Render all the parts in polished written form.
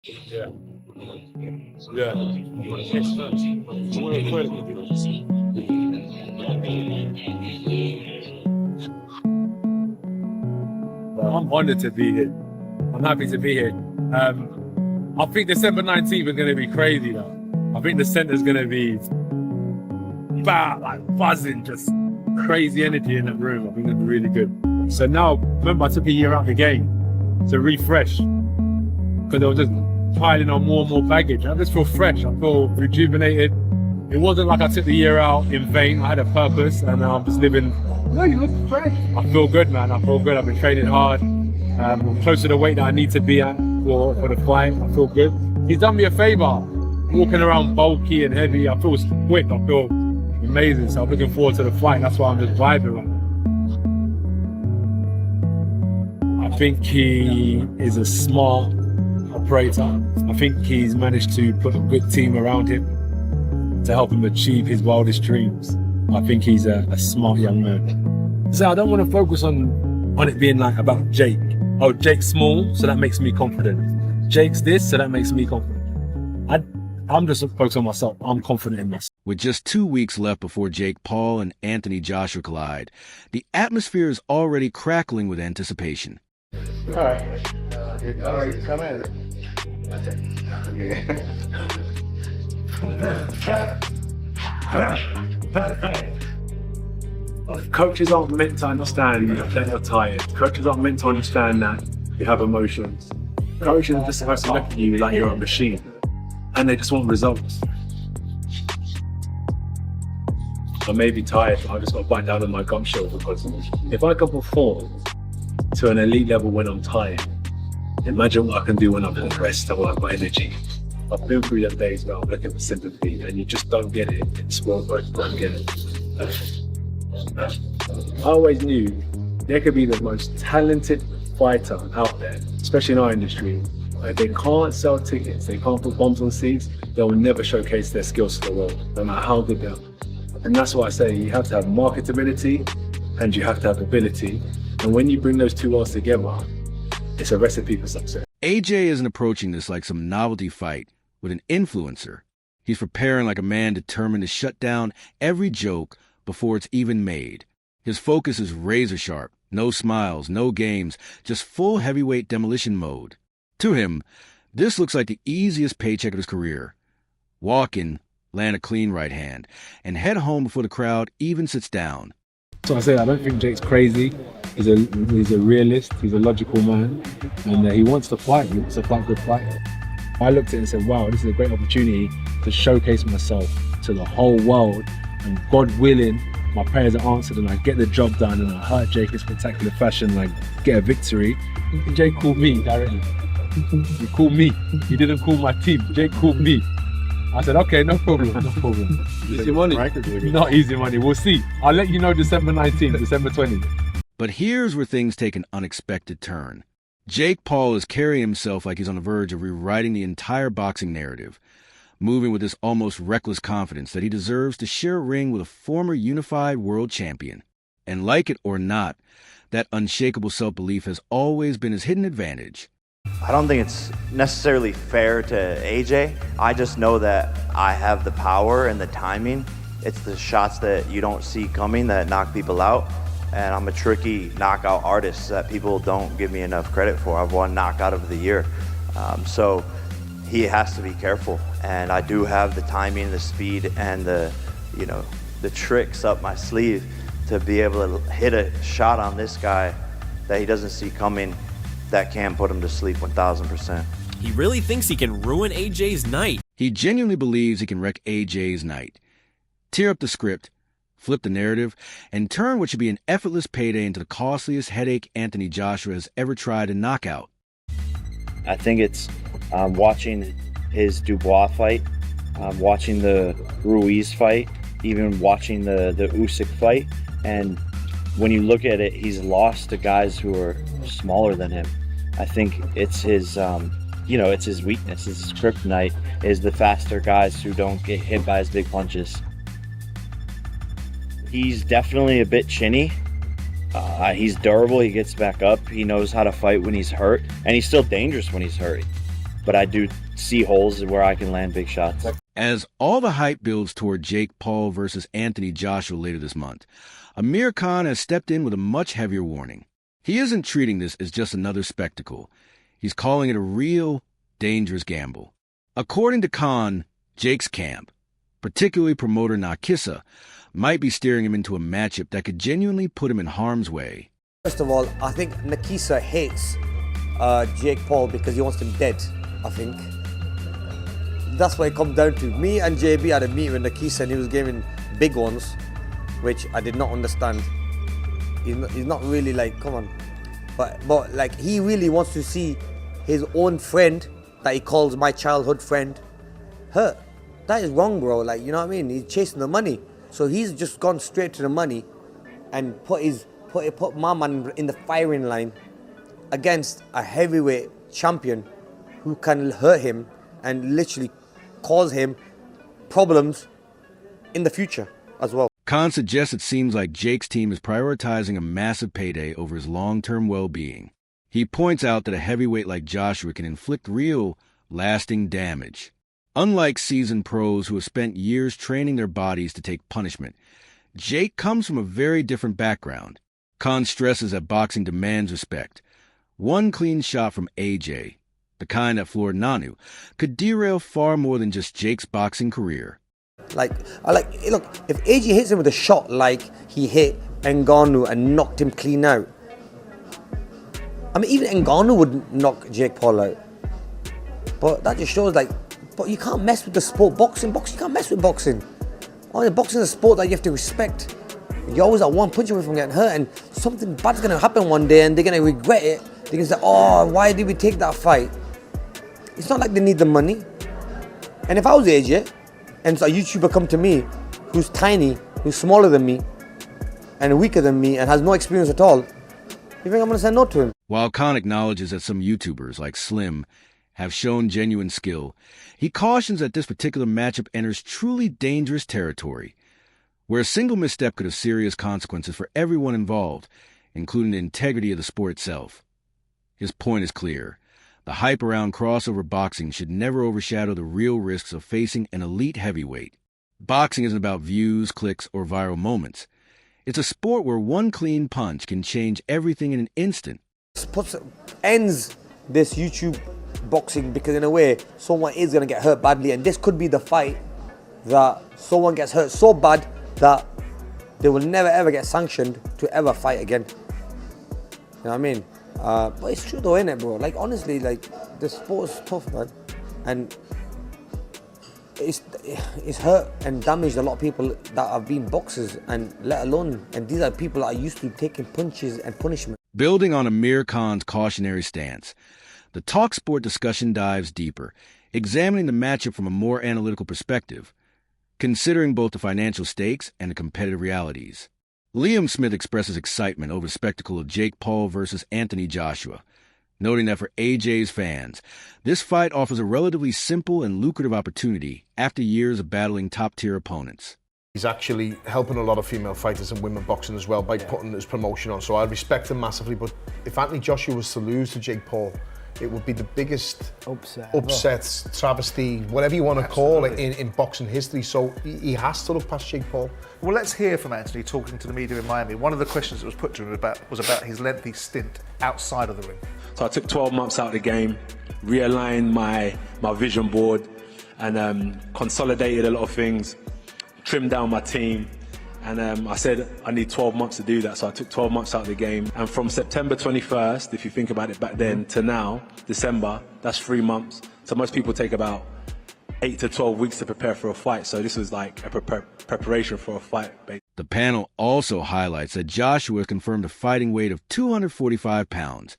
Yeah. Yeah. We're I'm honoured to be here. I'm happy to be here. I think December 19th is going to be crazy though. I think the centre's going to be like buzzing, just crazy energy in that room. I think it'll be really good. So now, remember, I took a year out of the game to refresh because I was just piling on more and more baggage. I just feel fresh. I feel rejuvenated. It wasn't like I took the year out in vain. I had a purpose, and now I'm just living. No, you look fresh. I feel good, man. I feel good. I've been training hard. I'm close to the weight that I need to be at for the fight. I feel good. He's done me a favor. Walking around bulky and heavy, I feel quick. I feel amazing. So I'm looking forward to the fight. That's why I'm just vibing right now. I think he is a smart operator. I think he's managed to put a good team around him to help him achieve his wildest dreams. I think he's a smart young man. So I don't want to focus on it being like about Jake. Oh, Jake's small, so that makes me confident. Jake's this, so that makes me confident. I'm just focused on myself. I'm confident in myself. With just 2 weeks left before Jake Paul and Anthony Joshua collide, the atmosphere is already crackling with anticipation. All right, come in. Coaches aren't meant to understand that you're tired. Coaches aren't meant to understand that you have emotions. Coaches are just supposed to look at you like you're a machine, and they just want results. I may be tired, but I just got to bite down on my gum shield, because if I can perform to an elite level when I'm tired, imagine what I can do when I've got rest and when I've got energy. I've been through them days where I'm looking for sympathy and you just don't get it in sport, but you don't get it. I always knew there could be the most talented fighter out there, especially in our industry. If they can't sell tickets, they can't put bombs on seats, they'll never showcase their skills to the world, no matter how good they are. And that's why I say you have to have marketability and you have to have ability. And when you bring those two worlds together, it's a recipe for success. AJ isn't approaching this like some novelty fight with an influencer. He's preparing like a man determined to shut down every joke before it's even made. His focus is razor sharp, no smiles, no games, just full heavyweight demolition mode. To him, this looks like the easiest paycheck of his career. Walk in, land a clean right hand, and head home before the crowd even sits down. So I say I don't think Jake's crazy. He's a realist. He's a logical man, and he wants to fight. He wants to fight good fight. I looked at it and said, "Wow, this is a great opportunity to showcase myself to the whole world." And God willing, my prayers are answered, and I get the job done, and I hurt Jake in spectacular fashion, and I get a victory. And Jake called me directly. He called me. He didn't call my team. Jake called me. I said, okay, no problem, no problem. Easy money. Not easy money. We'll see. I'll let you know December 19th, December 20th. But here's where things take an unexpected turn. Jake Paul is carrying himself like he's on the verge of rewriting the entire boxing narrative, moving with this almost reckless confidence that he deserves to share a ring with a former unified world champion. And like it or not, that unshakable self-belief has always been his hidden advantage. I don't think it's necessarily fair to AJ. I just know that I have the power and the timing. It's the shots that you don't see coming that knock people out. And I'm a tricky knockout artist that people don't give me enough credit for. I've won knockout of the year. So he has to be careful. And I do have the timing, the speed, and the tricks up my sleeve to be able to hit a shot on this guy that he doesn't see coming, that can put him to sleep 1000%. He really thinks he can ruin AJ's night. He genuinely believes he can wreck AJ's night, tear up the script, flip the narrative, and turn what should be an effortless payday into the costliest headache Anthony Joshua has ever tried to knock out. I think it's watching his Dubois fight, watching the Ruiz fight, even watching the Usyk fight, and when you look at it, he's lost to guys who are smaller than him. I think it's his, it's his weakness. His kryptonite is the faster guys who don't get hit by his big punches. He's definitely a bit chinny. He's durable. He gets back up. He knows how to fight when he's hurt, and he's still dangerous when he's hurt. but I do see holes where I can land big shots. As all the hype builds toward Jake Paul versus Anthony Joshua later this month, Amir Khan has stepped in with a much heavier warning. He isn't treating this as just another spectacle. He's calling it a real, dangerous gamble. According to Khan, Jake's camp, particularly promoter Nakisa, might be steering him into a matchup that could genuinely put him in harm's way. First of all, I think Nakisa hates Jake Paul because he wants him dead, I think. That's what it comes down to. Me and JB had a meeting with Nakisa and he was giving big ones, which I did not understand. He's not really like, come on. But like, he really wants to see his own friend that he calls my childhood friend hurt. That is wrong, bro. Like, you know what I mean? He's chasing the money. So he's just gone straight to the money and put my man in the firing line against a heavyweight champion who can hurt him and literally cause him problems in the future as well. Khan suggests it seems like Jake's team is prioritizing a massive payday over his long-term well-being. He points out that a heavyweight like Joshua can inflict real, lasting damage. Unlike seasoned pros who have spent years training their bodies to take punishment, Jake comes from a very different background. Khan stresses that boxing demands respect. One clean shot from AJ, the kind that floored Nanu, could derail far more than just Jake's boxing career. Look, if AJ hits him with a shot like he hit Ngannou and knocked him clean out, I mean, even Ngannou would knock Jake Paul out. But that just shows, like, but you can't mess with the sport. Boxing, you can't mess with boxing. Oh, boxing is a sport that you have to respect. You're always at one punch away from getting hurt, and something bad's going to happen one day, and they're going to regret it. They're going to say, oh, why did we take that fight? It's not like they need the money. And if I was AJ, and so a YouTuber come to me, who's tiny, who's smaller than me, and weaker than me, and has no experience at all, you think I'm going to say no to him? While Khan acknowledges that some YouTubers, like Slim, have shown genuine skill, he cautions that this particular matchup enters truly dangerous territory, where a single misstep could have serious consequences for everyone involved, including the integrity of the sport itself. His point is clear. The hype around crossover boxing should never overshadow the real risks of facing an elite heavyweight. Boxing isn't about views, clicks, or viral moments. It's a sport where one clean punch can change everything in an instant. Ends this YouTube boxing because in a way someone is going to get hurt badly, and this could be the fight that someone gets hurt so bad that they will never ever get sanctioned to ever fight again. You know what I mean? But it's true though, innit, bro? Like, honestly, like, the sport is tough, man, and it's hurt and damaged a lot of people that have been boxers, and let alone, and these are people that are used to taking punches and punishment. Building on Amir Khan's cautionary stance, the TalkSport discussion dives deeper, examining the matchup from a more analytical perspective, considering both the financial stakes and the competitive realities. Liam Smith expresses excitement over the spectacle of Jake Paul versus Anthony Joshua, noting that for AJ's fans, this fight offers a relatively simple and lucrative opportunity after years of battling top-tier opponents. He's actually helping a lot of female fighters and women boxing as well by putting his promotion on, so I respect him massively. But if Anthony Joshua was to lose to Jake Paul, it would be the biggest upset, travesty, whatever you want to call it, in boxing history. So he has to look past Jake Paul. Well, let's hear from Anthony talking to the media in Miami. One of the questions that was put to him was about his lengthy stint outside of the ring. So I took 12 months out of the game, realigned my vision board, and consolidated a lot of things, trimmed down my team. And I said I need 12 months to do that, so I took 12 months out of the game. And from September 21st, if you think about it back then, to now, December, that's 3 months. So most people take about 8 to 12 weeks to prepare for a fight. So this was like a preparation for a fight. The panel also highlights that Joshua confirmed a fighting weight of 245 pounds,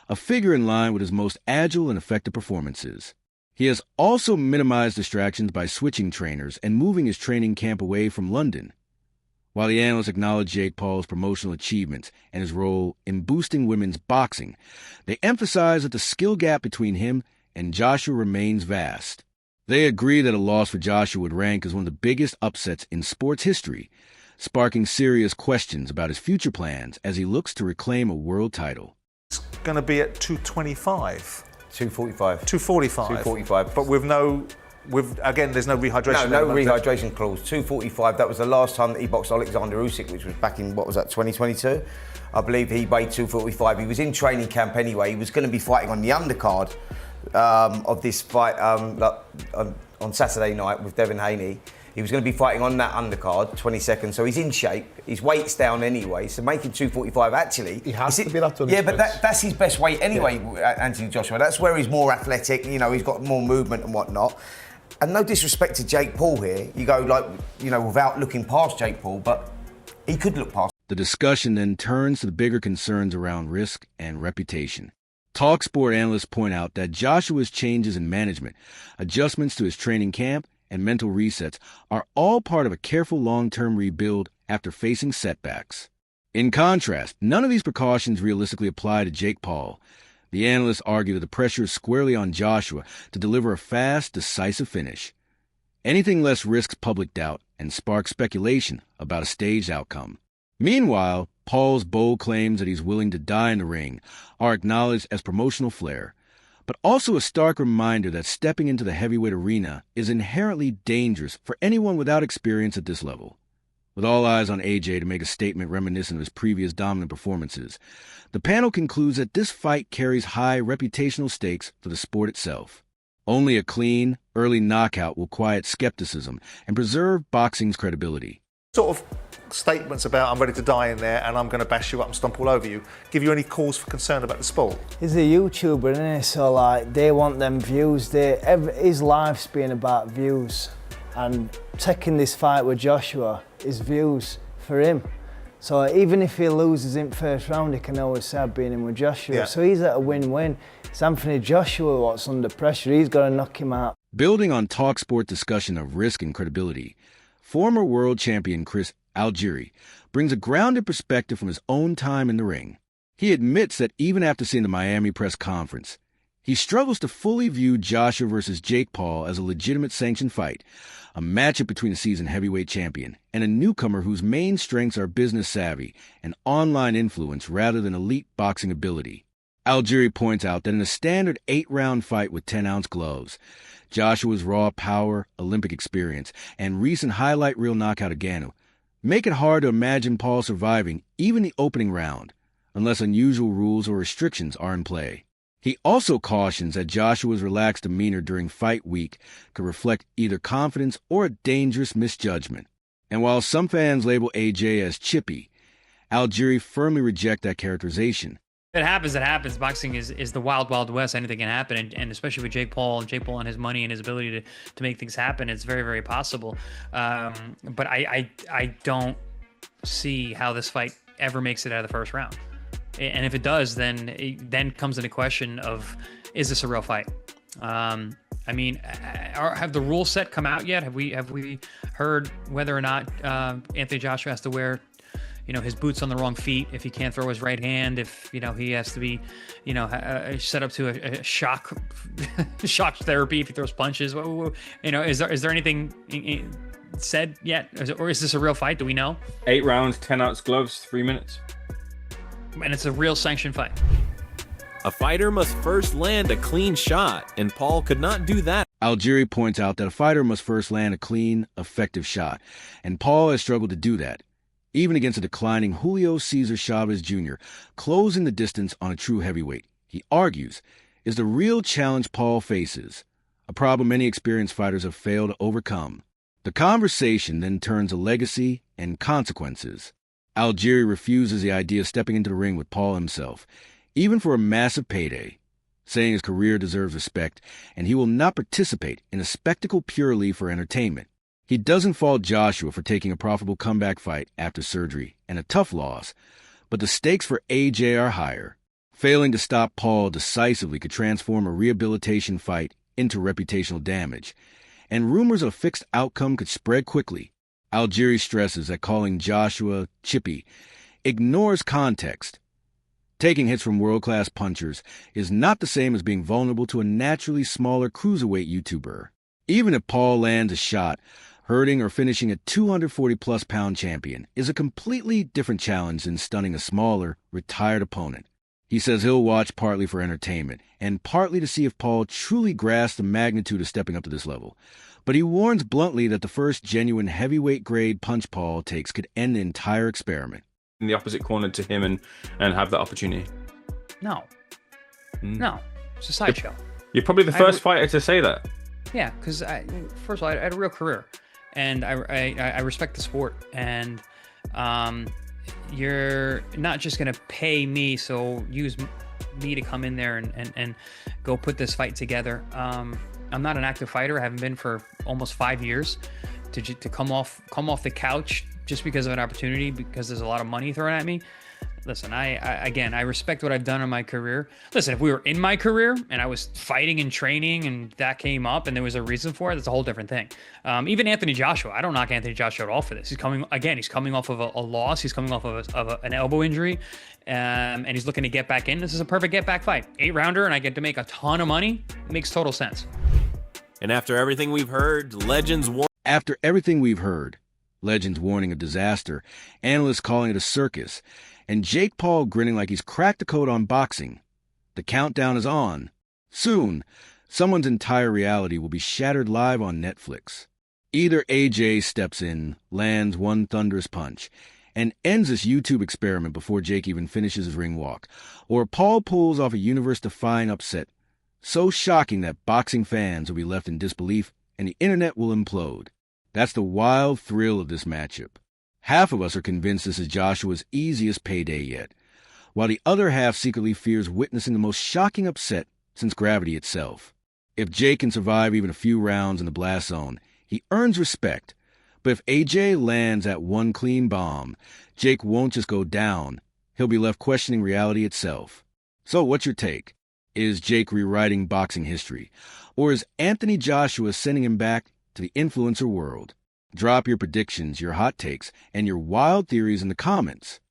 a figure in line with his most agile and effective performances. He has also minimized distractions by switching trainers and moving his training camp away from London. While the analysts acknowledge Jake Paul's promotional achievements and his role in boosting women's boxing, they emphasize that the skill gap between him and Joshua remains vast. They agree that a loss for Joshua would rank as one of the biggest upsets in sports history, sparking serious questions about his future plans as he looks to reclaim a world title. It's going to be at 225. 245. 245. 245. But again, there's no rehydration. No rehydration clause. 245. That was the last time that he boxed Alexander Usyk, which was back in 2022. I believe he weighed 245. He was in training camp anyway. He was going to be fighting on the undercard of this fight on Saturday night with Devin Haney. He was going to be fighting on that undercard, 22nd, so he's in shape. His weight's down anyway, so making 245 actually... He has to be that done. Yeah, but that's his best weight anyway, Anthony Joshua. That's where he's more athletic, he's got more movement and whatnot. And no disrespect to Jake Paul here, you go without looking past Jake Paul, but he could look past. The discussion then turns to the bigger concerns around risk and reputation. TalkSport analysts point out that Joshua's changes in management, adjustments to his training camp, and mental resets are all part of a careful long-term rebuild after facing setbacks. In contrast, none of these precautions realistically apply to Jake Paul. The analysts argue that the pressure is squarely on Joshua to deliver a fast, decisive finish. Anything less risks public doubt and sparks speculation about a staged outcome. Meanwhile, Paul's bold claims that he's willing to die in the ring are acknowledged as promotional flair, but also a stark reminder that stepping into the heavyweight arena is inherently dangerous for anyone without experience at this level. With all eyes on AJ to make a statement reminiscent of his previous dominant performances, the panel concludes that this fight carries high reputational stakes for the sport itself. Only a clean, early knockout will quiet skepticism and preserve boxing's credibility. Sort of statements about I'm ready to die in there and I'm going to bash you up and stomp all over you, give you any cause for concern about the sport? He's a YouTuber, isn't he? So they want them views. His life's been about views, and taking this fight with Joshua is views for him. So even if he loses in first round, he can always say I've been in with Joshua. Yeah. So he's at a win-win. It's Anthony Joshua what's under pressure. He's got to knock him out. Building on TalkSport discussion of risk and credibility, former world champion Chris Algieri brings a grounded perspective from his own time in the ring. He admits that even after seeing the Miami press conference, he struggles to fully view Joshua versus Jake Paul as a legitimate sanctioned fight, a matchup between a seasoned heavyweight champion and a newcomer whose main strengths are business savvy and online influence rather than elite boxing ability. Algieri points out that in a standard 8-round fight with 10-ounce gloves, Joshua's raw power, Olympic experience, and recent highlight reel knockout of Ngannou make it hard to imagine Paul surviving even the opening round, unless unusual rules or restrictions are in play. He also cautions that Joshua's relaxed demeanor during fight week could reflect either confidence or a dangerous misjudgment. And while some fans label AJ as chippy, Algieri firmly reject that characterization. It happens, it happens. Boxing is the wild, wild west. Anything can happen. And especially with Jake Paul and his money and his ability to make things happen, it's very, very possible. But I don't see how this fight ever makes it out of the first round. And if it does, then comes into question of, is this a real fight? I mean, have the rules set come out yet? Have we heard whether or not Anthony Joshua has to wear his boots on the wrong feet if he can't throw his right hand, if he has to be set up to a shock therapy if he throws punches? Is there anything said yet, or is this a real fight? Do we know? 8 rounds, 10-ounce gloves, 3 minutes, and it's a real sanctioned fight. A fighter must first land a clean shot, and Paul could not do that. Algieri points out that a fighter must first land a clean, effective shot, and Paul has struggled to do that, even against a declining Julio Cesar Chavez Jr., closing the distance on a true heavyweight. He argues is the real challenge Paul faces, a problem many experienced fighters have failed to overcome. The conversation then turns to legacy and consequences. Algieri refuses the idea of stepping into the ring with Paul himself, even for a massive payday, saying his career deserves respect and he will not participate in a spectacle purely for entertainment. He doesn't fault Joshua for taking a profitable comeback fight after surgery and a tough loss, but the stakes for AJ are higher. Failing to stop Paul decisively could transform a rehabilitation fight into reputational damage, and rumors of a fixed outcome could spread quickly. Algieri stresses that calling Joshua chippy ignores context. Taking hits from world-class punchers is not the same as being vulnerable to a naturally smaller cruiserweight YouTuber. Even if Paul lands a shot, hurting or finishing a 240-plus pound champion is a completely different challenge than stunning a smaller, retired opponent. He says he'll watch partly for entertainment and partly to see if Paul truly grasps the magnitude of stepping up to this level. But he warns bluntly that the first genuine heavyweight grade punch Paul takes could end the entire experiment. In the opposite corner to him and have that opportunity. No. No. It's a sideshow. You're probably the first fighter to say that. Yeah, because first of all, I had a real career, and I respect the sport, and you're not just gonna pay me, so use me to come in there and go put this fight together. I'm not an active fighter. I haven't been for almost 5 years. To come off the couch just because of an opportunity, because there's a lot of money thrown at me. Listen, I respect what I've done in my career. Listen, if we were in my career and I was fighting and training and that came up and there was a reason for it, that's a whole different thing. Even Anthony Joshua, I don't knock Anthony Joshua at all for this. He's coming off of a loss. He's coming off of an elbow injury, and he's looking to get back in. This is a perfect get back fight. 8-rounder, and I get to make a ton of money. It makes total sense. And after everything we've heard, Legends warning of disaster, analysts calling it a circus, and Jake Paul grinning like he's cracked the code on boxing. The countdown is on. Soon, someone's entire reality will be shattered live on Netflix. Either AJ steps in, lands one thunderous punch, and ends this YouTube experiment before Jake even finishes his ring walk, or Paul pulls off a universe-defying upset so shocking that boxing fans will be left in disbelief and the internet will implode. That's the wild thrill of this matchup. Half of us are convinced this is Joshua's easiest payday yet, while the other half secretly fears witnessing the most shocking upset since gravity itself. If Jake can survive even a few rounds in the blast zone, he earns respect. But if AJ lands that one clean bomb, Jake won't just go down. He'll be left questioning reality itself. So what's your take? Is Jake rewriting boxing history? Or is Anthony Joshua sending him back to the influencer world? Drop your predictions, your hot takes, and your wild theories in the comments.